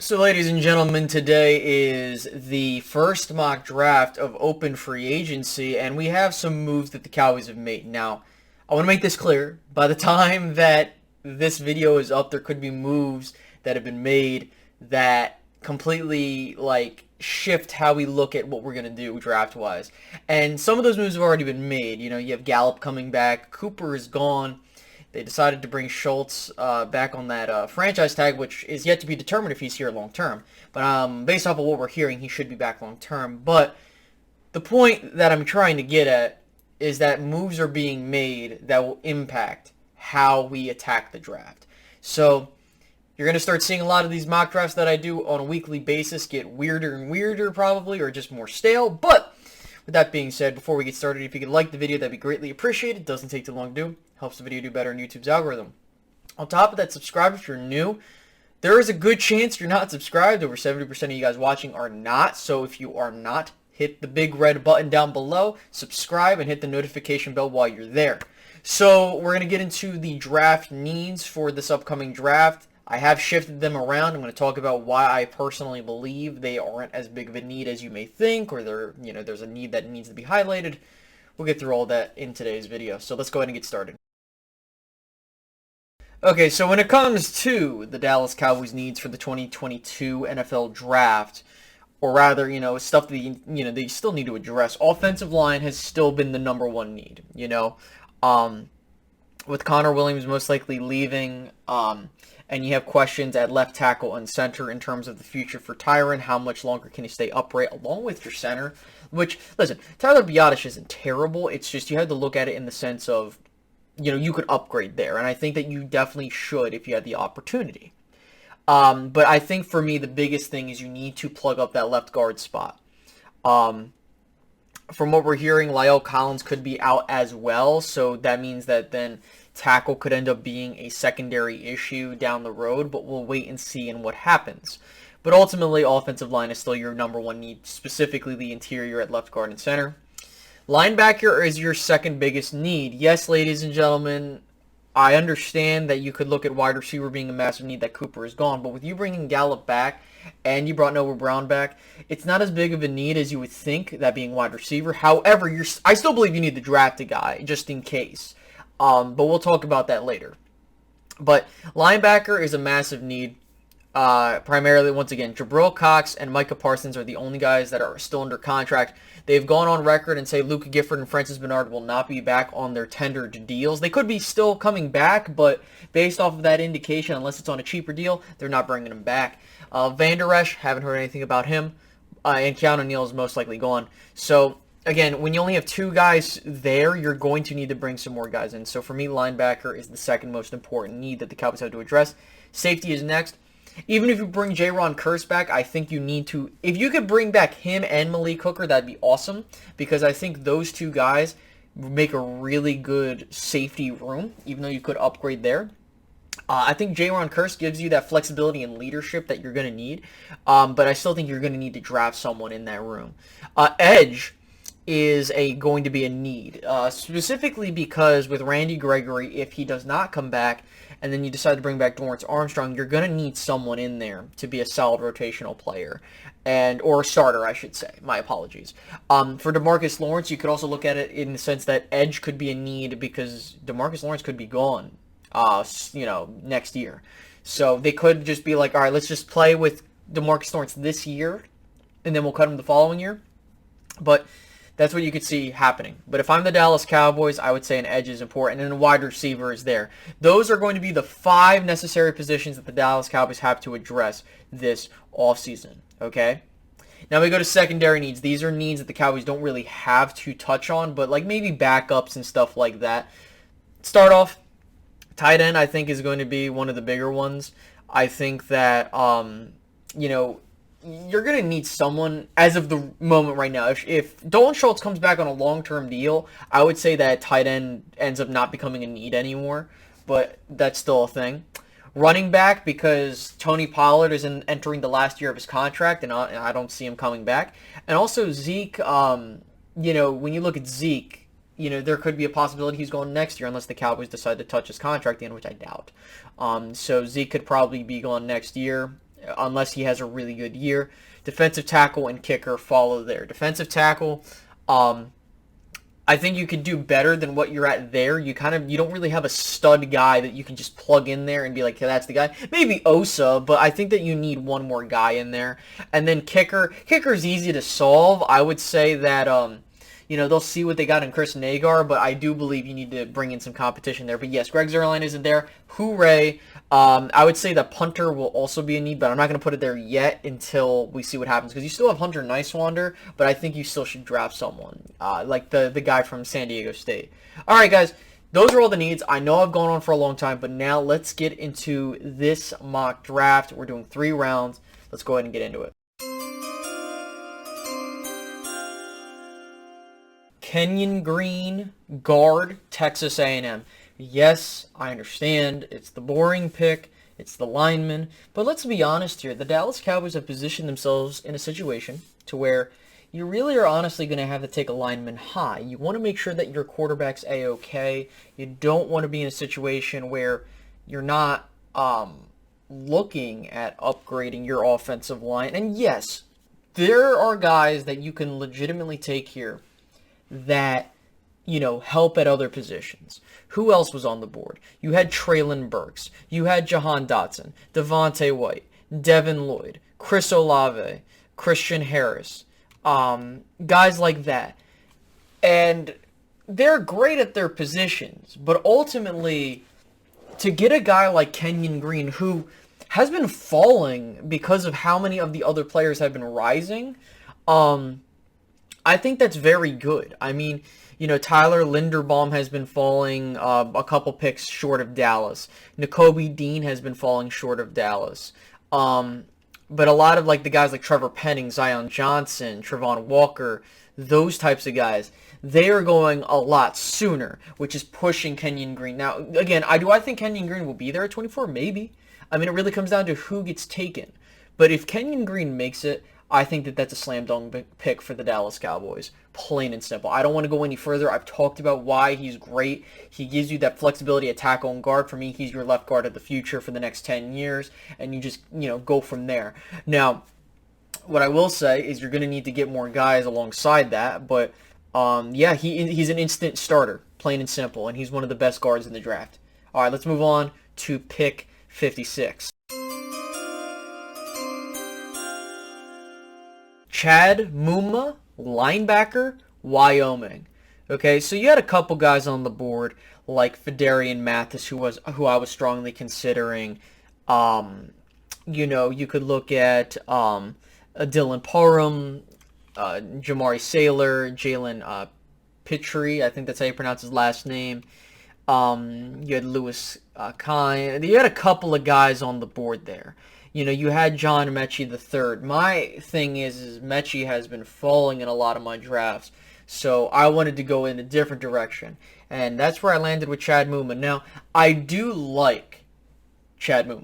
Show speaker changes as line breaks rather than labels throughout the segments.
So, ladies and gentlemen, today is the first mock draft of open free agency, and we have some moves that the Cowboys have made. Now, I want to make this clear. By the time that this video is up, there could be moves that have been made that completely, shift how we look at what we're going to do draft-wise. And some of those moves have already been made. You know, you have Gallup coming back. Cooper is gone. They decided to bring Schultz back on that franchise tag, which is yet to be determined if he's here long term. But based off of what we're hearing, he should be back long term. But the point that I'm trying to get at is that moves are being made that will impact how we attack the draft. So you're going to start seeing a lot of these mock drafts that I do on a weekly basis get weirder and weirder probably, or just more stale. But with that being said, before we get started, if you could like the video, that'd be greatly appreciated. It doesn't take too long to do. Helps the video do better in YouTube's algorithm. On top of that, subscribe if you're new. There is a good chance you're not subscribed. Over 70% of you guys watching are not. So if you are not, hit the big red button down below, subscribe, and hit the notification bell while you're there. So we're going to get into the draft needs for this upcoming draft. I have shifted them around. I'm going to talk about why I personally believe they aren't as big of a need as you may think, or there's a need that needs to be highlighted. We'll get through all that in today's video. So let's go ahead and get started. Okay, so when it comes to the Dallas Cowboys needs for the 2022 NFL Draft, or rather, stuff that, they still need to address, offensive line has still been the number one need, with Connor Williams most likely leaving, and you have questions at left tackle and center in terms of the future for Tyron. How much longer can he stay upright along with your center? Which, listen, Tyler Biadasz isn't terrible. It's just you have to look at it in the sense of, you could upgrade there. And I think that you definitely should if you had the opportunity. But I think for me, the biggest thing is you need to plug up that left guard spot. From what we're hearing, La'el Collins could be out as well. So that means that then tackle could end up being a secondary issue down the road. But we'll wait and see in what happens. But ultimately, offensive line is still your number one need, specifically the interior at left guard and center. Linebacker is your second biggest need. Yes, ladies and gentlemen, I understand that you could look at wide receiver being a massive need that Cooper is gone, but with you bringing Gallup back and you brought Noah Brown back, it's not as big of a need as you would think, that being wide receiver. However, I still believe you need to draft a guy just in case, but we'll talk about that later. But linebacker is a massive need. Primarily, once again, Jabril Cox and Micah Parsons are the only guys that are still under contract. They've gone on record and say Luka Gifford and Francis Bernard will not be back on their tendered deals. They could be still coming back, but based off of that indication, unless it's on a cheaper deal, they're not bringing them back. Van Der Esch, haven't heard anything about him. And Keanu Neal is most likely gone. So, again, when you only have two guys there, you're going to need to bring some more guys in. So, for me, linebacker is the second most important need that the Cowboys have to address. Safety is next. Even if you bring Jaron Kearse back, I think you need to... If you could bring back him and Malik Hooker, that'd be awesome. Because I think those two guys make a really good safety room, even though you could upgrade there. I think Jaron Kearse gives you that flexibility and leadership that you're going to need. But I still think you're going to need to draft someone in that room. Edge is going to be a need. Specifically because with Randy Gregory, if he does not come back, and then you decide to bring back Dorrance Armstrong, you're going to need someone in there to be a solid rotational player. Or a starter, I should say. My apologies. For DeMarcus Lawrence, you could also look at it in the sense that edge could be a need because DeMarcus Lawrence could be gone, next year. So they could just be like, all right, let's just play with DeMarcus Lawrence this year, and then we'll cut him the following year. But that's what you could see happening. But if I'm the Dallas Cowboys, I would say an edge is important, and a wide receiver is there. Those are going to be the 5 necessary positions that the Dallas Cowboys have to address this offseason, okay? Now we go to secondary needs. These are needs that the Cowboys don't really have to touch on, but like maybe backups and stuff like that. Start off, tight end I think is going to be one of the bigger ones. I think that, you're going to need someone as of the moment right now. If Dalton Schultz comes back on a long-term deal, I would say that tight end ends up not becoming a need anymore, but that's still a thing. Running back, because Tony Pollard is entering the last year of his contract, and I don't see him coming back. And also Zeke, when you look at Zeke, there could be a possibility he's going next year unless the Cowboys decide to touch his contract again, which I doubt. So Zeke could probably be gone next year. unless he has a really good year. Defensive tackle and kicker follow there. Defensive tackle, I think you could do better than what you're at there. You don't really have a stud guy that you can just plug in there and be like, yeah, that's the guy. Maybe Osa, but I think that you need one more guy in there. And then kicker's easy to solve. I would say that they'll see what they got in Chris Nagar, but I do believe you need to bring in some competition there. But yes, Greg Zuerlein isn't there. Hooray. I would say that punter will also be a need, but I'm not going to put it there yet until we see what happens, because you still have Hunter Nicewander, but I think you still should draft someone, like the guy from San Diego State. All right, guys, those are all the needs. I know I've gone on for a long time, but now let's get into this mock draft. We're doing 3 rounds. Let's go ahead and get into it. Kenyon Green, guard, Texas A&M. Yes, I understand. It's the boring pick. It's the lineman. But let's be honest here. The Dallas Cowboys have positioned themselves in a situation to where you really are honestly going to have to take a lineman high. You want to make sure that your quarterback's A-okay. You don't want to be in a situation where you're not looking at upgrading your offensive line. And yes, there are guys that you can legitimately take here that help at other positions. Who else was on the board? You had Traylon Burks. You had Jahan Dotson, Devontae White, Devin Lloyd, Chris Olave, Christian Harris, guys like that. And they're great at their positions, but ultimately, to get a guy like Kenyon Green, who has been falling because of how many of the other players have been rising, I think that's very good. I mean, Tyler Linderbaum has been falling a couple picks short of Dallas. Nakobe Dean has been falling short of Dallas. But a lot of the guys like Trevor Penning, Zion Johnson, Trevon Walker, those types of guys, they are going a lot sooner, which is pushing Kenyon Green. Now, again, I think Kenyon Green will be there at 24? Maybe. I mean, it really comes down to who gets taken. But if Kenyon Green makes it, I think that that's a slam dunk pick for the Dallas Cowboys. Plain and simple. I don't want to go any further. I've talked about why he's great. He gives you that flexibility at tackle and guard. For me, he's your left guard of the future for the next 10 years, and you just, go from there. Now, what I will say is you're going to need to get more guys alongside that, but yeah, he's an instant starter, plain and simple, and he's one of the best guards in the draft. All right, let's move on to pick 56. Chad Muma, linebacker, Wyoming. Okay, so you had a couple guys on the board like Fedarian Mathis, who I was strongly considering. You could look at Dylan Parham, Jamari Saylor, Jalen Pitre, I think that's how you pronounce his last name. You had Lewis Kine. You had a couple of guys on the board there. You had John Mechie III. My thing is Mechie has been falling in a lot of my drafts, so I wanted to go in a different direction, and that's where I landed with Chad Muma. Now, I do like Chad Muma.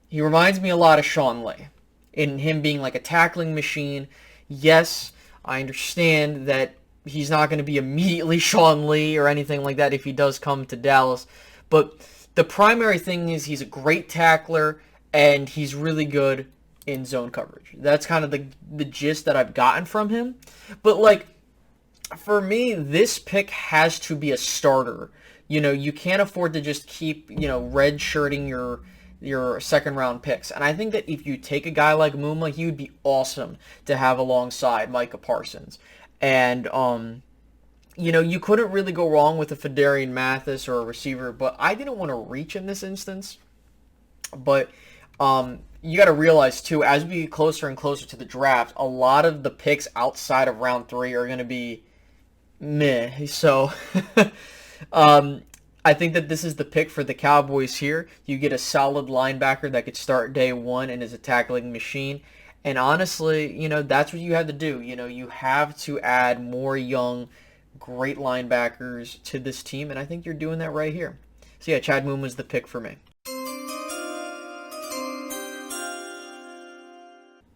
He reminds me a lot of Sean Lay, in him being like a tackling machine. Yes, I understand that he's not going to be immediately Sean Lee or anything like that if he does come to Dallas, but the primary thing is he's a great tackler, and he's really good in zone coverage. That's kind of the gist that I've gotten from him. But, for me, this pick has to be a starter. You can't afford to just keep, red-shirting your second-round picks. And I think that if you take a guy like Muma, he would be awesome to have alongside Micah Parsons. And, you couldn't really go wrong with a Fedarian Mathis or a receiver, but I didn't want to reach in this instance. But you got to realize, too, as we get closer and closer to the draft, a lot of the picks outside of round 3 are going to be meh. So I think that this is the pick for the Cowboys here. You get a solid linebacker that could start day 1 and is a tackling machine. And honestly, that's what you have to do. You have to add more young, great linebackers to this team, and I think you're doing that right here. So yeah, Chad Moon was the pick for me.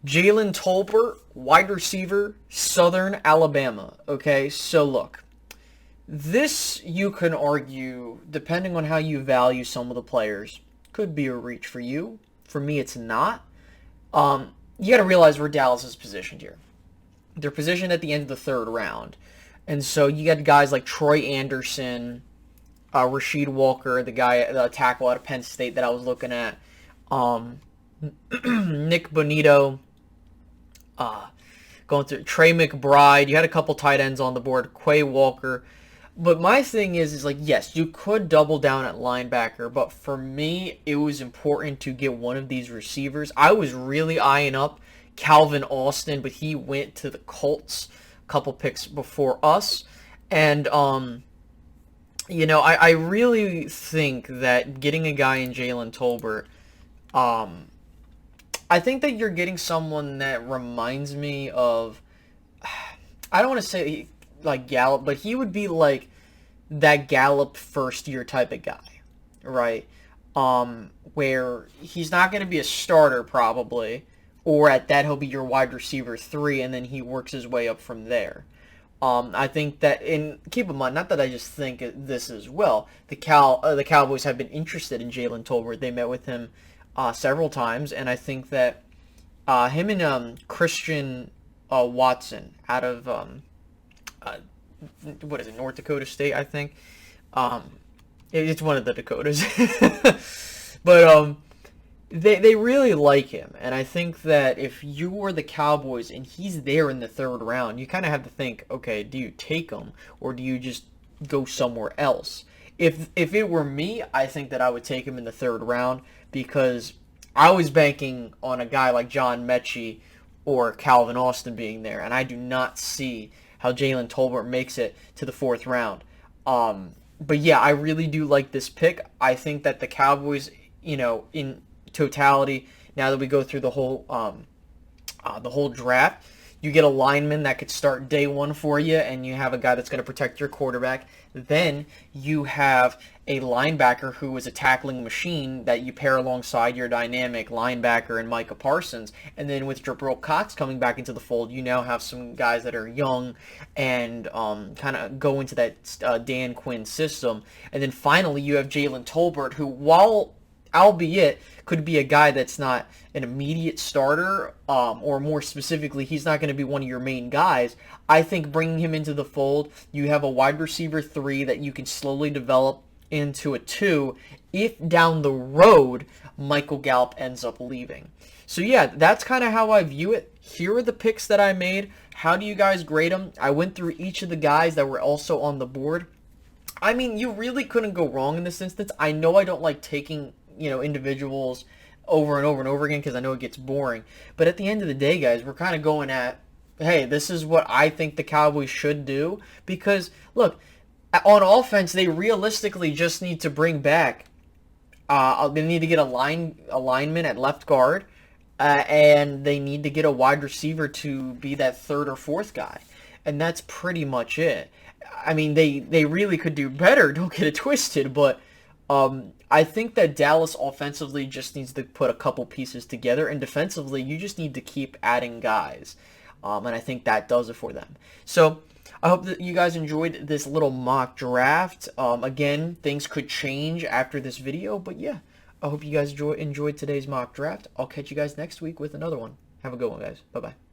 Jalen Tolbert, wide receiver, Southern Alabama. Okay, so look. This, you can argue, depending on how you value some of the players, could be a reach for you. For me, it's not. You got to realize where Dallas is positioned here. They're positioned at the end of the third round. And so you got guys like Troy Anderson, Rasheed Walker, the tackle out of Penn State that I was looking at, Nick Bonito, going through Trey McBride. You had a couple tight ends on the board, Quay Walker. But my thing is like, yes, you could double down at linebacker, but for me, it was important to get one of these receivers. I was really eyeing up Calvin Austin, but he went to the Colts a couple picks before us. And, I really think that getting a guy in Jalen Tolbert, I think that you're getting someone that reminds me of, I don't want to say like Gallup, but he would be like that Gallup first year type of guy, right? Where he's not going to be a starter probably, or at that he'll be your wide receiver 3, and then he works his way up from there. I think that, and keep in mind, not that I just think this as well. The Cowboys have been interested in Jalen Tolbert. They met with him several times, and I think that him and Christian Watson out of what is it, North Dakota State, I think. It's one of the Dakotas. But they really like him, and I think that if you were the Cowboys and he's there in the third round, you kind of have to think, okay, do you take him or do you just go somewhere else? If it were me, I think that I would take him in the third round because I was banking on a guy like John Mechie or Calvin Austin being there, and I do not see how Jalen Tolbert makes it to the fourth round. But yeah, I really do like this pick. I think that the Cowboys, in totality, now that we go through the whole draft, you get a lineman that could start day one for you, and you have a guy that's going to protect your quarterback. Then you have a linebacker who is a tackling machine that you pair alongside your dynamic linebacker and Micah Parsons. And then with Jabril Cox coming back into the fold, you now have some guys that are young and kind of go into that Dan Quinn system. And then finally you have Jalen Tolbert, who, while albeit could be a guy that's not an immediate starter, or more specifically, he's not going to be one of your main guys. I think bringing him into the fold, you have a wide receiver 3 that you can slowly develop into a 2 if down the road Michael Gallup ends up leaving. So yeah, that's kind of how I view it. Here are the picks that I made. How do you guys grade them? I went through each of the guys that were also on the board. I mean, you really couldn't go wrong in this instance. I know I don't like taking individuals over and over and over again because I know it gets boring. But at the end of the day, guys, we're kind of going at, hey, this is what I think the Cowboys should do. Because, look, on offense, they realistically just need to bring back, they need to get a lineman at left guard, and they need to get a wide receiver to be that third or fourth guy. And that's pretty much it. I mean, they really could do better, don't get it twisted, but I think that Dallas offensively just needs to put a couple pieces together, and defensively, you just need to keep adding guys. And I think that does it for them. So I hope that you guys enjoyed this little mock draft. Again, things could change after this video, but yeah, I hope you guys enjoyed today's mock draft. I'll catch you guys next week with another one. Have a good one, guys. Bye-bye.